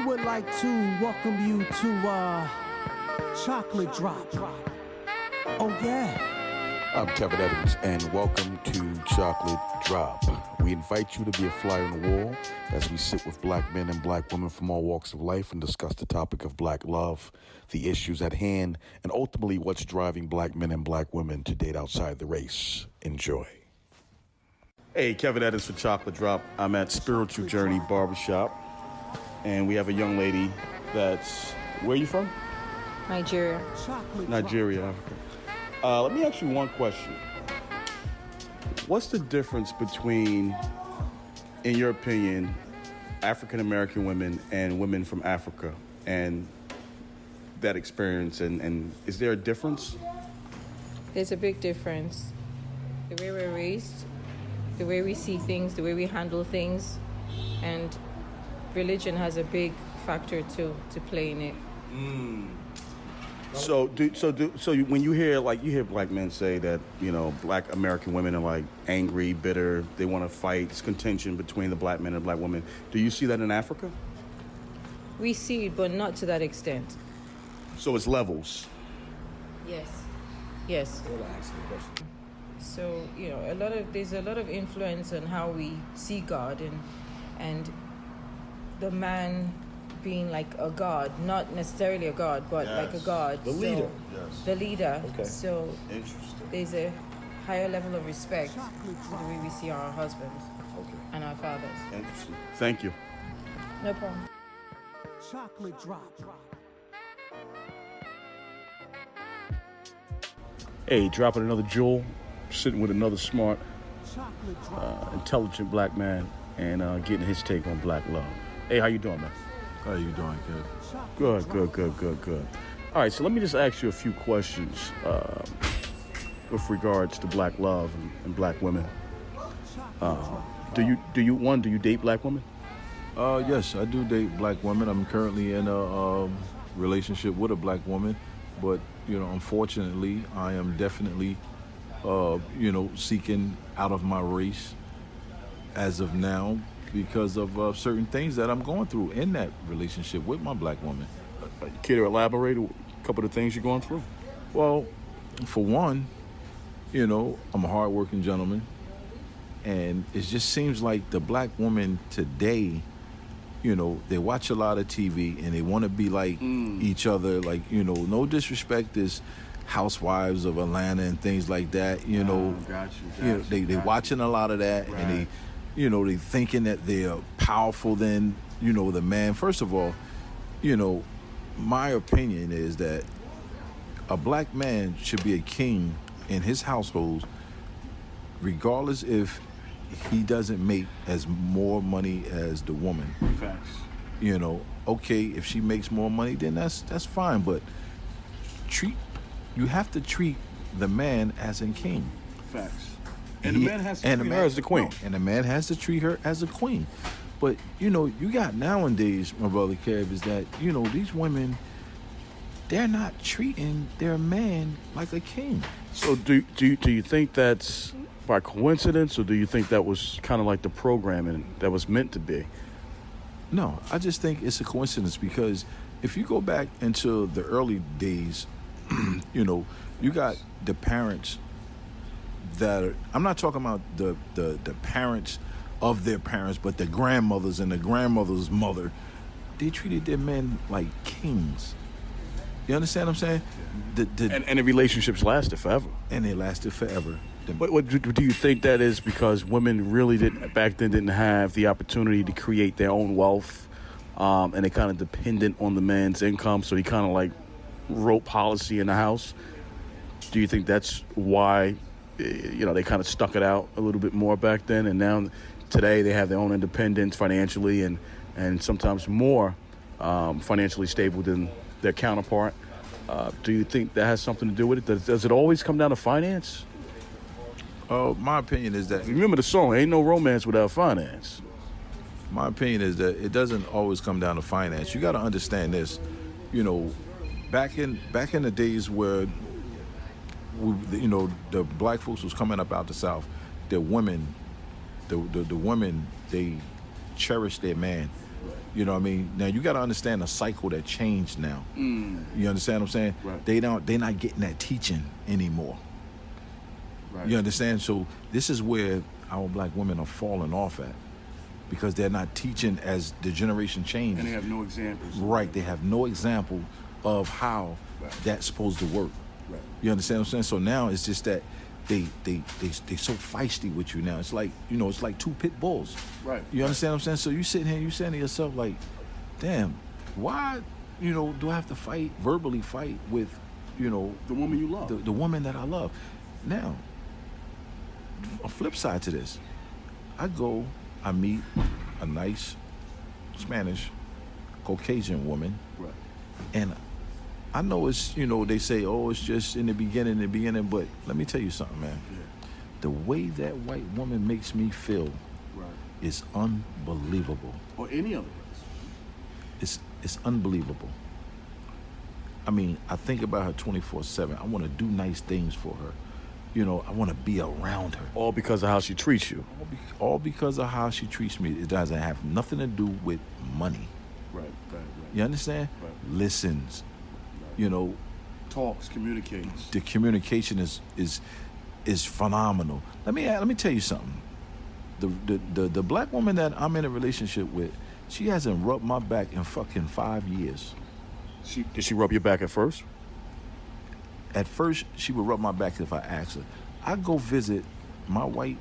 would like to welcome you to Chocolate Drop. Oh yeah. I'm Kevin Eddens, and welcome to Chocolate Drop. We invite you to be a fly on the wall as we sit with black men and black women from all walks of life and discuss the topic of black love, the issues at hand, and ultimately what's driving black men and black women to date outside the race. Enjoy. Hey, Kevin Eddens for Chocolate Drop. I'm at Spiritual Journey Barbershop, and we have a young lady that's... Where are you from? Nigeria, Africa. Let me ask you one question. What's the difference between, in your opinion, African-American women and women from Africa and that experience? And is there a difference? There's a big difference. The way we're raised, the way we see things, the way we handle things, and religion has a big factor to play in it. So when you hear black men say that, you know, black American women are like angry, bitter, they want to fight, it's contention between the black men and black women. Do you see that in Africa? We see it, but not to that extent. So it's levels. Yes. So, you know, there's a lot of influence on how we see God and the man being like a god, not necessarily a god, but like a god. The leader. The leader. Okay. So Interesting. there's a higher level of respect to the way we see our husbands and our fathers. Interesting. Thank you. No problem. Chocolate Drop. Hey, dropping another jewel, sitting with another smart, Chocolate Drop. intelligent black man, and getting his take on black love. Hey, how you doing, man? How you doing, Kev? Good. All right, so let me just ask you a few questions with regards to black love and black women. Do you date black women? Yes, I do date black women. I'm currently in a relationship with a black woman, but you know, unfortunately, I am definitely seeking out of my race as of now because of certain things that I'm going through in that relationship with my black woman. Care to elaborate a couple of the things you're going through? Well, for one, you know, I'm a hardworking gentleman, and it just seems like the black woman today, you know, they watch a lot of TV and they want to be like each other. Like, you know, no disrespect is Housewives of Atlanta and things like that. You know, they watching a lot of that, right. And they thinking that they're powerful than, you know, the man. First of all, you know, my opinion is that a black man should be a king in his household, regardless if he doesn't make as more money as the woman. Facts. You know, okay, if she makes more money, then that's fine. But you have to treat the man as a king. Facts. And the man has to treat her as the queen. And the man has to treat her as a queen. But, you know, you got nowadays, my brother Kev, is that, you know, these women, they're not treating their man like a king. So do you think that's by coincidence, or do you think that was kind of like the programming that was meant to be? No, I just think it's a coincidence because if you go back into the early days, you know, you got the parents that are, I'm not talking about the parents of their parents, but the grandmothers and the grandmother's mother. They treated their men like kings. You understand what I'm saying? And the relationships lasted forever. And they lasted forever. What do you think that is because women really didn't have the opportunity to create their own wealth, and they kind of dependent on the man's income, so he kind of like wrote policy in the house? Do you think that's why, you know, they kind of stuck it out a little bit more back then, and now today they have their own independence financially and sometimes more financially stable than their counterpart? Do you think that has something to do with it? Does it always come down to finance? My opinion is that... Remember the song, ain't no romance without finance. My opinion is that it doesn't always come down to finance. You got to understand this. You know, back in the days where, the black folks was coming up out the South, the women, they cherished their man. You know what I mean? Now you got to understand the cycle that changed now. You understand what I'm saying? Right. They're not getting that teaching anymore. Right. You understand? So this is where our black women are falling off at, because they're not teaching as the generation changes. And they have no examples. Right. They have no example of how that's supposed to work. Right. You understand what I'm saying? So now it's just that they so feisty with you now. It's like, it's like two pit bulls. Right. You understand what I'm saying? So you sitting here, you saying to yourself like, damn, why, do I have to verbally fight with, The woman you love. the woman that I love? Now, a flip side to this, I meet a nice Spanish Caucasian woman, Right. and I know it's, they say, oh, it's just in the beginning, but let me tell you something, man. Yeah. The way that white woman makes me feel Right. is unbelievable. Or any other race. It's unbelievable. I mean, I think about her 24/7. I want to do nice things for her. I want to be around her. All because of how she treats you. All because of how she treats me. It doesn't have nothing to do with money. Right. You understand? Right. Listens. Talks, communicates. The communication is phenomenal. Let me tell you something. The black woman that I'm in a relationship with, she hasn't rubbed my back in fucking 5 years. Did she rub your back at first? At first, she would rub my back if I asked her. I go visit my white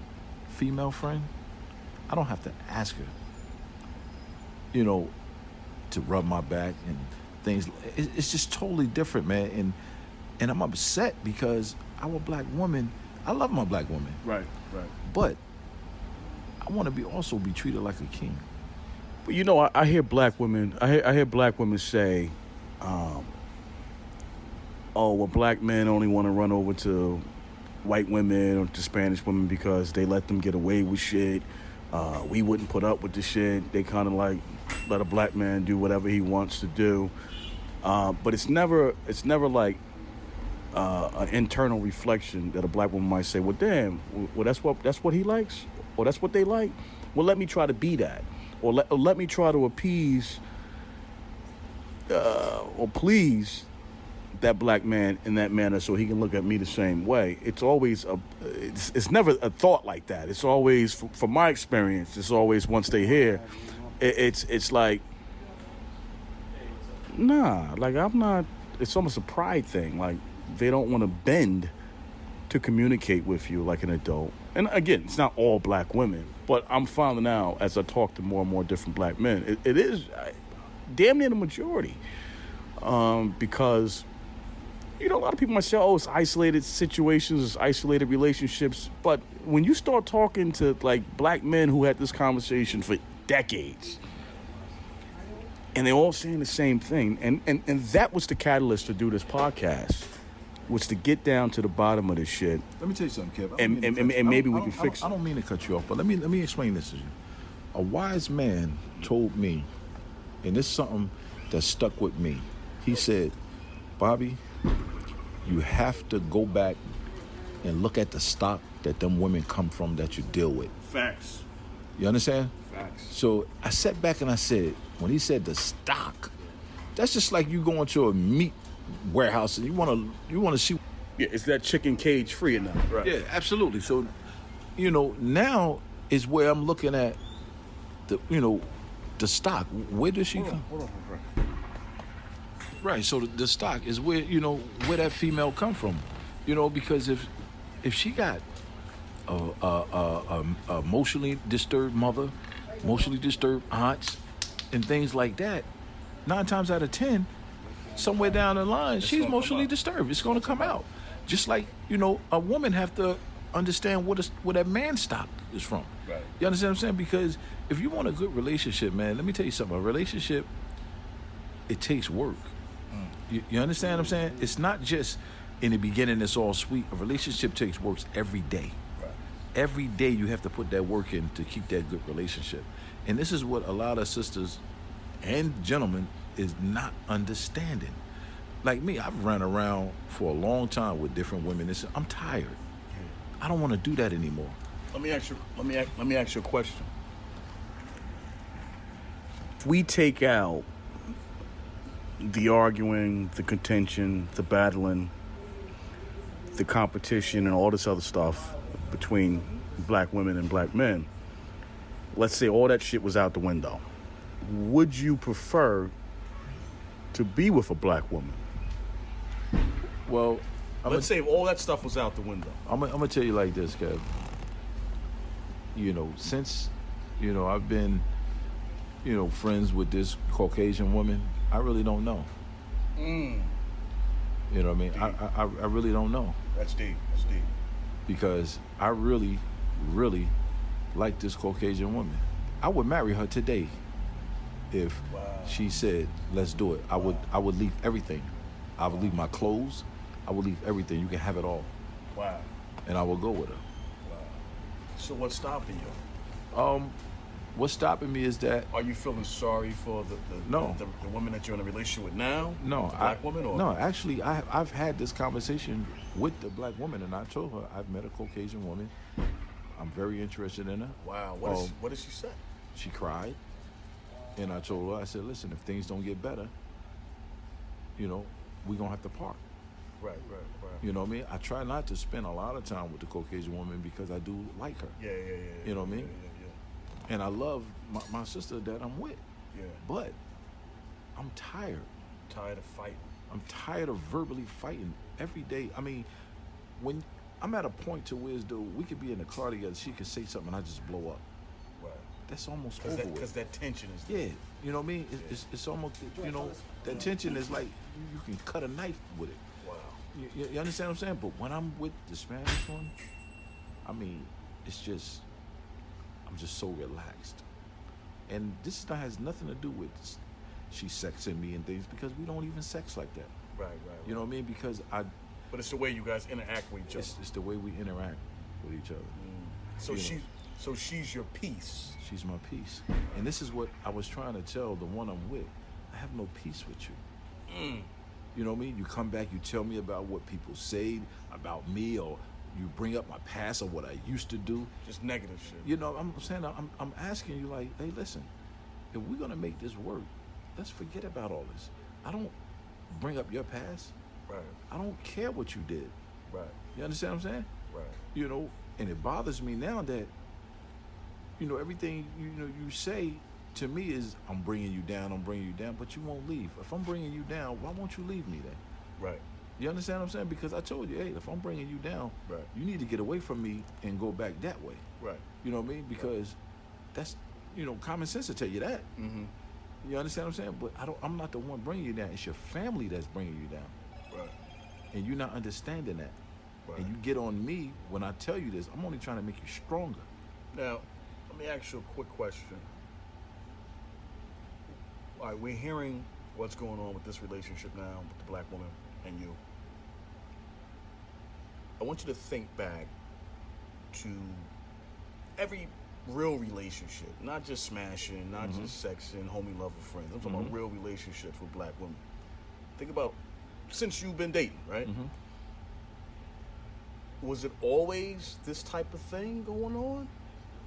female friend. I don't have to ask her, to rub my back and things. It's just totally different, man. And I'm upset because our black woman, I love my black woman. Right. But I want to be treated like a king. But I hear black women. I hear black women say, "Oh, well, black men only want to run over to white women or to Spanish women because they let them get away with shit. We wouldn't put up with the shit. They kind of like let a black man do whatever he wants to do." But it's never like an internal reflection that a black woman might say, "Well, damn, well that's what he likes, or that's what they like. Well, let me try to be that, or let me try to appease or please that black man in that manner so he can look at me the same way." It's always it's never a thought like that. It's always, from my experience, it's always once they hear, it's like, nah, like I'm not. It's almost a pride thing. Like they don't want to bend to communicate with you like an adult. And again, it's not all black women, but I'm finding out as I talk to more and more different black men, it is damn near the majority, because a lot of people might say, oh, it's isolated situations, it's isolated relationships. But when you start talking to like black men who had this conversation for decades, and they're all saying the same thing, and that was the catalyst to do this podcast, was to get down to the bottom of this shit. Let me tell you something, Kev. And maybe we can fix it. I don't mean to cut you off, but let me explain this to you. A wise man told me, and this is something that stuck with me. He said, Bobby, you have to go back and look at the stock that them women come from that you deal with. Facts. You understand? Facts. So I sat back and I said, when he said the stock, that's just like you going to a meat warehouse and you want to see. Yeah, it's that chicken cage free enough, right? Yeah, absolutely. So, now is where I'm looking at the stock. Where does she come? Hold on. Right. So the stock is where where that female come from, because if she got a emotionally disturbed mother, emotionally disturbed aunts, and things like that, 9 times out of 10, somewhere down the line, she's emotionally disturbed. It's going to come out. Just like a woman have to understand where that man stock is from. Right. You understand what I'm saying? Because if you want a good relationship, man, let me tell you something. A relationship, it takes work. You understand what I'm saying? It's not just in the beginning it's all sweet. A relationship takes work every day. Right. Every day you have to put that work in to keep that good relationship. And this is what a lot of sisters and gentlemen is not understanding. Like me, I've run around for a long time with different women. I'm tired. I don't want to do that anymore. Let me ask you a question. If we take out the arguing, the contention, the battling, the competition, and all this other stuff between black women and black men, let's say all that shit was out the window. Would you prefer to be with a black woman? Well, Let's say all that stuff was out the window. I'm gonna tell you like this, Kev. You know, since, you know, I've been, you know, friends with this Caucasian woman, I really don't know. You know what I mean? I really don't know. That's deep. That's deep. Because I really, really like this Caucasian woman. I would marry her today if she said, let's do it. I would leave everything. I would leave my clothes. I would leave everything. You can have it all. Wow. And I will go with her. Wow. So what's stopping you? What's stopping me is that Are you feeling sorry for the woman that you're in a relationship with now? no, the black woman, or no. Actually, I've had this conversation with the black woman, and I told her I've met a Caucasian woman. I'm very interested in her. Wow. What did she say? She cried, and I told her, I said, listen, if things don't get better, you know, we're gonna have to part. Right. You know what I mean? I try not to spend a lot of time with the Caucasian woman because I do like her. Yeah. You know what I mean? Yeah. And I love my sister that I'm with. Yeah. But I'm tired. Tired of fighting. I'm tired of verbally fighting every day. I mean, when I'm at a point to where, dude, we could be in the car together, she could say something and I just blow up. Right. That's almost over with. Because that tension is there. Yeah, you know what I mean? It's almost, you know, that tension is like you can cut a knife with it. Wow. You understand what I'm saying? But when I'm with the Spanish one, I mean, I'm just so relaxed. And this has nothing to do with she's sexing me and things, because we don't even sex like that. Right. You know what I mean? Because But it's the way you guys interact with each other. it's the way we interact with each other. So she's your peace. She's my peace. And this is what I was trying to tell the one I'm with. I have no peace with you. You know what I mean? You come back, you tell me about what people say about me, or you bring up my past or what I used to do. Just negative shit. You know, I'm saying, I'm asking you, like, hey, listen, if we're gonna make this work, let's forget about all this. I don't bring up your past. Right. I don't care what you did. Right. You understand what I'm saying? Right. You know, and it bothers me now that, you know, everything you say to me is, I'm bringing you down, but you won't leave. If I'm bringing you down, why won't you leave me then? Right. You understand what I'm saying? Because I told you, hey, if I'm bringing you down, right, you need to get away from me and go back that way. Right. You know what I mean? Because that's, you know, common sense to tell you that. Mm-hmm. You understand what I'm saying? But I'm not the one bringing you down. It's your family that's bringing you down. Right. And you're not understanding that. Right. And you get on me when I tell you this. I'm only trying to make you stronger. Now, let me ask you a quick question. All right, we're hearing what's going on with this relationship now with the black woman and you. I want you to think back to every real relationship, not just smashing, not just sexing, homie, lover, friends. I'm talking about real relationships with black women. Think about, since you've been dating, right? Was it always this type of thing going on?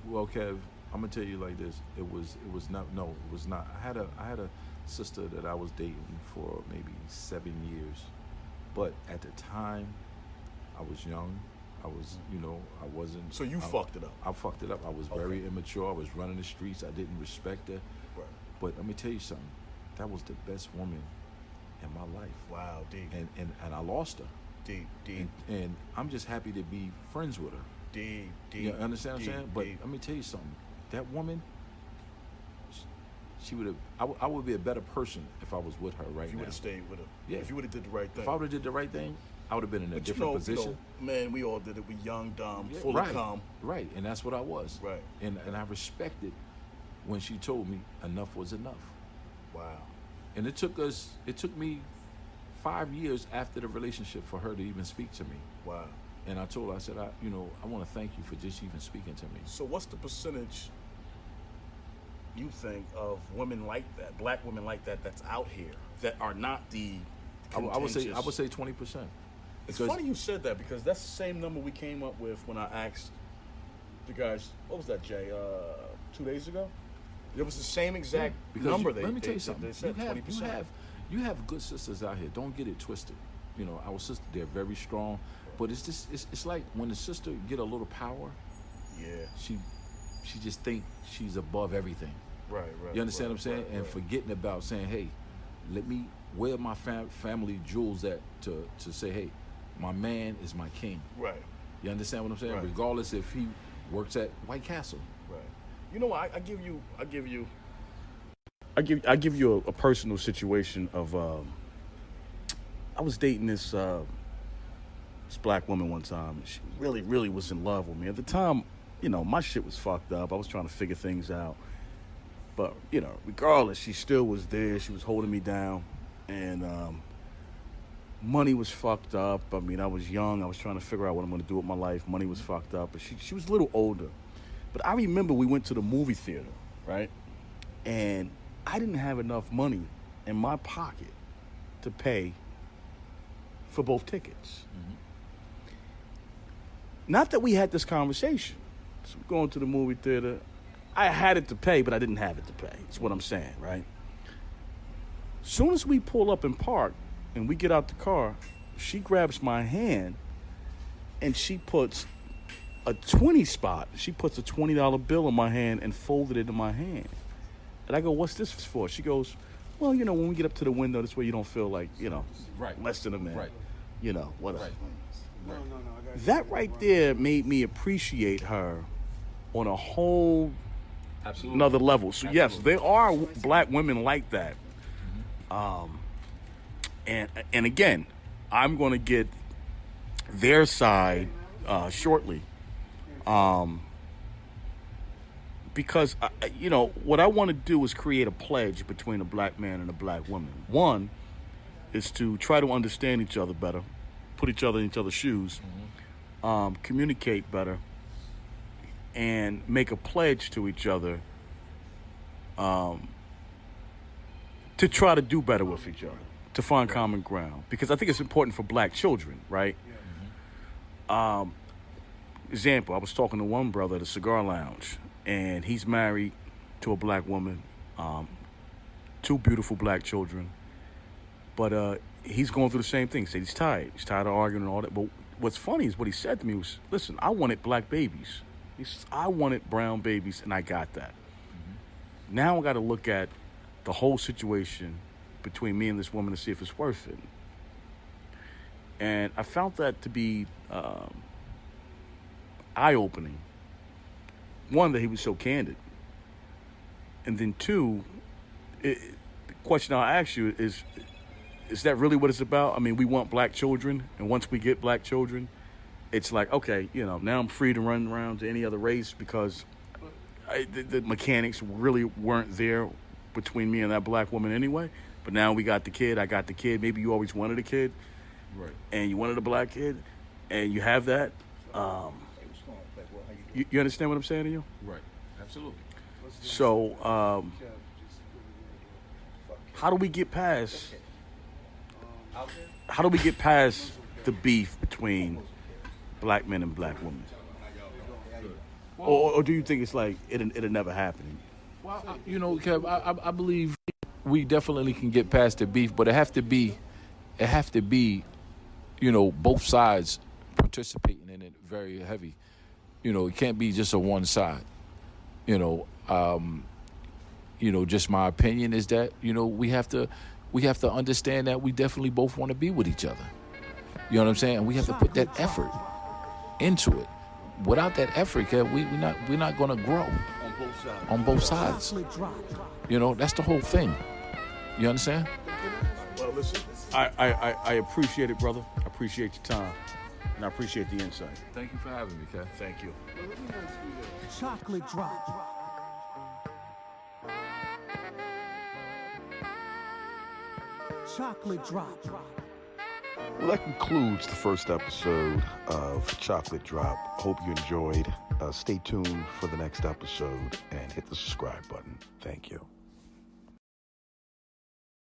Well, Kev, I'm gonna tell you like this. It was not. No, it was not. I had a sister that I was dating for maybe 7 years, but at the time, I was young. I was, you know, I wasn't. So you fucked it up. I fucked it up. I was very immature. I was running the streets. I didn't respect her. Right. But let me tell you something. That was the best woman in my life. Wow, deep. And I lost her. Deep. And I'm just happy to be friends with her. Deep. You understand what I'm saying? But let me tell you something. That woman, she would have. I would be a better person if I was with her right now. If you would have stayed with her. Yeah. If you would have did the right thing. If I would have did the right thing, I would have been in a different position. Man, we all did it. We young, dumb, full of cum. Right, and that's what I was. Right. And I respected when she told me enough was enough. Wow. And it took me 5 years after the relationship for her to even speak to me. Wow. And I told her, I said, I want to thank you for just even speaking to me. So what's the percentage you think of women like that, black women like that, that's out here that are not the I would say 20%. It's funny you said that, because that's the same number we came up with when I asked the guys, what was that, Jay, 2 days ago? It was the same exact Because number. let me tell you something. They said 20%. You have good sisters out here. Don't get it twisted. You know, our sisters, they're very strong. But it's just it's like when the sister get a little power, Yeah. she just think she's above everything. Right. You understand what I'm saying? And forgetting about saying, hey, let me wear my family jewels to say, hey, my man is my king. Right. You understand what I'm saying? Right. Regardless if he works at White Castle. Right. You know what? I give you a personal situation of I was dating this black woman one time, and she really was in love with me. At the time, you know, my shit was fucked up. I was trying to figure things out. But, you know, regardless, she still was there. She was holding me down. And money was fucked up. I mean, I was young. I was trying to figure out what I'm going to do with my life. Money was fucked up. But she was a little older. But I remember we went to the movie theater, right? And I didn't have enough money in my pocket to pay for both tickets. Mm-hmm. Not that we had this conversation. So we're going to the movie theater. I had it to pay, but I didn't have it to pay. That's what I'm saying, right? Soon as we pull up and park and we get out the car, she grabs my hand and she puts a 20 spot. She puts a $20 bill in my hand and folded it in my hand. And I go, what's this for? She goes, well, you know, when we get up to the window, this way you don't feel like, you know, less than a man. Right. You know, whatever. Right. No. That right there made me appreciate her on a whole another level. So yes, there are black women like that. And again, I'm going to get their side shortly. Because, you know, what I want to do is create a pledge between a black man and a black woman. One is to try to understand each other better, put each other in each other's shoes, communicate better, and make a pledge to each other to try to do better with each other, to find common ground. Because I think it's important for black children, right? Example, I was talking to one brother at a cigar lounge, and he's married to a black woman, 2 beautiful black children. But he's going through the same thing. He said he's tired. He's tired of arguing and all that. But what's funny is what he said to me was, listen, I wanted black babies. He says, I wanted brown babies, and I got that. Mm-hmm. Now I got to look at the whole situation between me and this woman to see if it's worth it. And I found that to be eye-opening. One, that he was so candid. And then 2, the question I'll ask you is that really what it's about? I mean, we want black children, and once we get black children, it's like, okay, you know, now I'm free to run around to any other race because the mechanics really weren't there between me and that black woman anyway. But now we got the kid, I got the kid. Maybe you always wanted a kid, right? And you wanted a black kid, and you have that. You understand what I'm saying to you? Right. Absolutely. So, how do we get past the beef between black men and black women? Or do you think it's like it'll never happen? Well, you know, Kev, I believe we definitely can get past the beef, but it have to be, you know, both sides participating in it very heavy. You know, it can't be just a one side. You know, just my opinion is that, you know, we have to understand that we definitely both want to be with each other. You know what I'm saying? And we have to put that effort into it. Without that effort, Kev, we're not going to grow on both sides. You know, that's the whole thing. You understand? Well, listen, I appreciate it, brother. I appreciate your time. And I appreciate the insight. Thank you for having me, Kev. Thank you. Chocolate drop. Chocolate drop. Well, that concludes the first episode of Chocolate Drop. Hope you enjoyed. Stay tuned for the next episode and hit the subscribe button. Thank you.